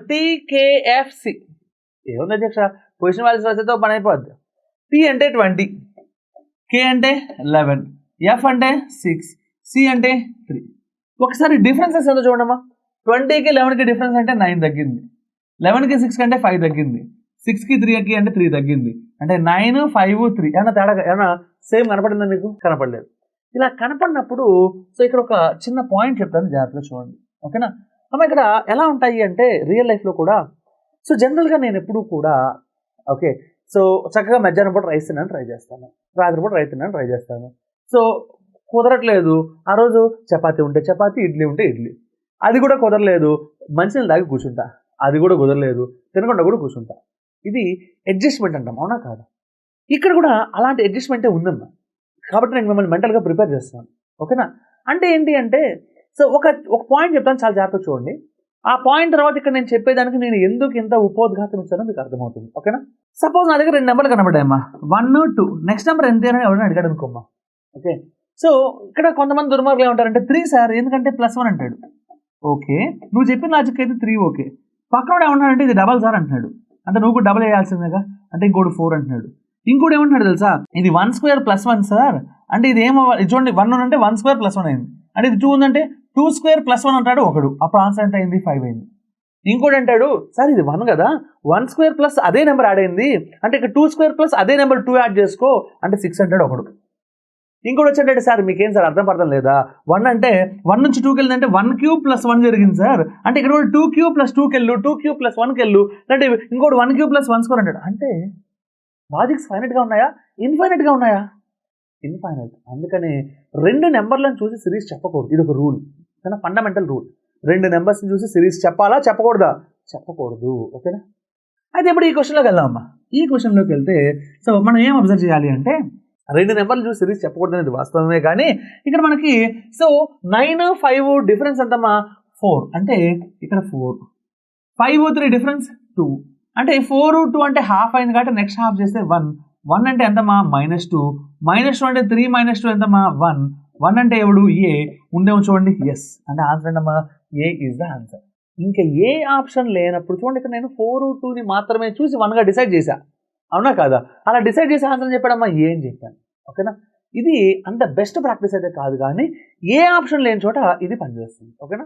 టీకేఎఫ్సి ఏముంది అధ్యక్ష, position values రాసేతో పని అయిపోద్ది. టీ అంటే 20, కే అంటే 11, ఎఫ్ అంటే 6, సి అంటే 3. ఒకసారి డిఫరెన్సెస్ ఎంతో చూడమ్మా. 20కి 11కి డిఫరెన్స్ అంటే 9 తగ్గింది, 11కి 6 కంటే 5 తగ్గింది, 6కి 3కి అంటే 3 తగ్గింది. అంటే 9, 5, 3 ఏమన్నా తేడా, ఏమన్నా సేమ్ కనపడిందా మీకు? కనపడలేదు. ఇలా కనపడినప్పుడు సో ఇక్కడ ఒక చిన్న పాయింట్ చెప్తాను, జాగ్రత్తగా చూడండి, ఓకేనా అమ్మ. ఇక్కడ ఎలా ఉంటాయి అంటే రియల్ లైఫ్లో కూడా సో జనరల్గా నేను ఎప్పుడూ కూడా ఓకే సో చక్కగా మధ్యాహ్నం పూట రైస్ తినడానికి ట్రై చేస్తాను, రాత్రి పూట రైస్ తినడానికి ట్రై చేస్తాను. సో కుదరట్లేదు, ఆ రోజు చపాతీ ఉంటే చపాతీ, ఇడ్లీ ఉంటే ఇడ్లీ. అది కూడా కుదరలేదు, మంచినీళ్ళు తాగి కూర్చుంటా. అది కూడా కుదరలేదు, తినకుండా కూడా కూర్చుంటా. ఇది అడ్జస్ట్మెంట్ అంటాం, అవునా కాదా? ఇక్కడ కూడా అలాంటి అడ్జస్ట్మెంటే ఉందమ్మా. కాబట్టి నేను మిమ్మల్ని మెంటల్గా ప్రిపేర్ చేస్తాను, ఓకేనా. అంటే ఏంటి అంటే సో ఒక పాయింట్ చెప్తాను, చాలా జాగ్రత్తగా చూడండి. ఆ పాయింట్ తర్వాత ఇక్కడ నేను చెప్పేదానికి నేను ఎందుకు ఇంత ఉపోద్ఘాతం ఇచ్చానో మీకు అర్థమవుతుంది, ఓకేనా. సపోజ్ నా దగ్గర 2 నెంబర్లు కనబడ్డాయమ్మా, 1, 2. నెక్స్ట్ నెంబర్ ఎంత అని ఎవరైనా అడిగాడు అనుకోమ్మా, ఓకే. సో ఇక్కడ కొంతమంది దుర్మార్గులు ఏమంటారంటే 3 సార్, ఎందుకంటే +1 అంటాడు. ఓకే, నువ్వు చెప్పిన లాజిక్ అయితే 3 ఓకే. పక్కనోడు ఏమంటాడంటే ఇది డబల్ సార్ అంటున్నాడు, అంటే నువ్వు కూడా డబల్ వేయాల్సిందేగా, అంటే ఇంకోటి 4 అంటున్నాడు. ఇంకోటి ఏమంటున్నాడు తెలుసా, ఇది 1² + 1 సార్, అంటే ఇది ఏమవ్వాలి చూడండి, 1 అంటే 1² + 1 అయింది, అంటే ఇది 2 ఉందంటే 2² + 1 అంటాడు ఒకడు, అప్పుడు ఆన్సర్ ఎంత అయింది? 5 అయింది. ఇంకోటి అంటాడు సార్ ఇది 1 కదా, 1² ప్లస్ అదే నెంబర్ యాడ్ అయింది, అంటే ఇక్కడ 2² ప్లస్ అదే నెంబర్ 2 యాడ్ చేసుకో, అంటే 6 అంటాడు ఒకడు. ఇంకోటి వచ్చాడంటే సార్ మీకేం సార్ అర్థం లేదా, 1 అంటే 1 నుంచి 2కి వెళ్ళిందంటే 1³ + 1 జరిగింది సార్, అంటే ఇక్కడ కూడా 2³ + 2కి వెళ్ళు, 2³ + 1కి వెళ్ళు, అంటే ఇంకోటి 1³ + 1² అంటాడు. అంటే లాజిక్స్ ఫైనైట్గా ఉన్నాయా, ఇన్ఫైనైట్గా ఉన్నాయా? ఇన్ఫైనైట్. అందుకని 2 నెంబర్లను చూసి సిరీస్ చెప్పకూడదు, ఇది ఒక రూల్, కానీ ఫండమెంటల్ రూల్. 2 నెంబర్స్ని చూసి సిరీస్ చెప్పాలా, చెప్పకూడదా? చెప్పకూడదు, ఓకేనా. అయితే ఇప్పుడు ఈ క్వశ్చన్లోకి వెళ్దామమ్మా. ఈ క్వశ్చన్లోకి వెళ్తే సో మనం ఏం అబ్జర్వ్ చేయాలి అంటే 2 నెంబర్లు చూసి సిరీస్ చెప్పకూడదు అనేది వాస్తవమే, కానీ ఇక్కడ మనకి సో 9, 5 డిఫరెన్స్ ఎంతమ్మా? 4. అంటే ఇక్కడ 4, 5, 3 డిఫరెన్స్ 2, అంటే 4, 2 అంటే హాఫ్ అయింది కాబట్టి నెక్స్ట్ హాఫ్ చేస్తే 1. 1 అంటే ఎంతమ్మా? -2. -2 అంటే 3 - 2 ఎంతమ్మా? 1. 1 అంటే ఎవడు? ఏ. ఉండేమో చూడండి, ఎస్. అంటే ఆన్సర్ ఏంటమ్మా? ఏ ఈజ్ ద ఆన్సర్. ఇంకా ఏ ఆప్షన్ లేనప్పుడు చూడండి, ఇక్కడ నేను 4, 2ని మాత్రమే చూసి 1గా డిసైడ్ చేశా, అవునా కాదా? అలా డిసైడ్ చేసి ఆన్సర్ చెప్పాడమ్మా, ఏ అని చెప్పాను, ఓకేనా. ఇది అంత బెస్ట్ ప్రాక్టీస్ అయితే కాదు, కానీ ఏ ఆప్షన్ లేని చోట ఇది పనిచేస్తుంది, ఓకేనా.